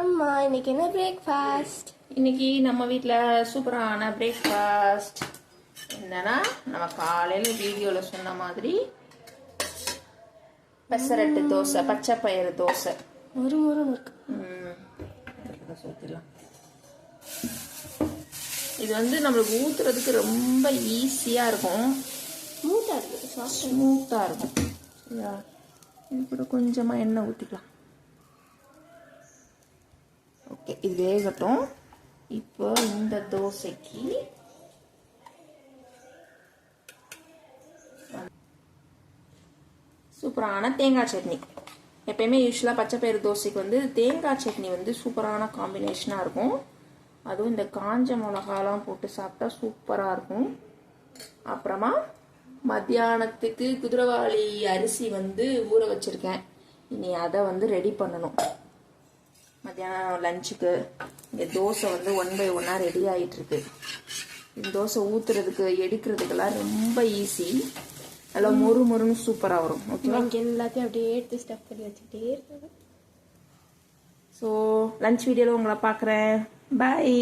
அம்மா இன்னைக்கு என்ன பிரேக்ஃபாஸ்ட்? இன்னைக்கு நம்ம வீட்டில் சூப்பரான பிரேக்ஃபாஸ்ட் என்னன்னா, நம்ம காலையில் வீடியோவில் சொன்ன மாதிரி பெசரட்டு தோசை, பச்சை பயிறு தோசை. ஒரு இருக்கு. ஊற்றிடலாம். இது வந்து நம்மளுக்கு ஊற்றுறதுக்கு ரொம்ப ஈஸியாக இருக்கும். ஸ்மூத்தாக இருக்கும். சரியா? இது கூட கொஞ்சமாக எண்ணெய் ஊற்றிக்கலாம். ஓகே, இது வேகட்டும். இப்போ இந்த தோசைக்கு சூப்பரான தேங்காய் சட்னி. எப்பயுமே யூஸ்வலாக பச்சை பயிறு தோசைக்கு வந்து தேங்காய் சட்னி வந்து சூப்பரான காம்பினேஷனாக இருக்கும். அதுவும் இந்த காஞ்ச மிளகாலாம் போட்டு சாப்பிட்டா சூப்பராக இருக்கும். அப்புறமா மத்தியானத்துக்கு குதிரைவாளி அரிசி வந்து ஊற வச்சுருக்கேன். இனி அதை வந்து ரெடி பண்ணணும். மத்தியானம் லஞ்சுக்கு இந்த தோசை வந்து 1 by 1 ரெடி ஆகிட்டுருக்கு. இந்த தோசை ஊற்றுறதுக்கு எடுக்கிறதுக்கெல்லாம் ரொம்ப ஈஸி. நல்லா மொறுன்னு சூப்பராக வரும். ஓகேவா? எல்லாத்தையும் அப்படியே எடுத்து ஸ்டஃப் பண்ணி வச்சுக்கிட்டே இருக்காங்க. ஸோ லஞ்ச் வீடியோவில் உங்களை பார்க்குறேன். பாய்.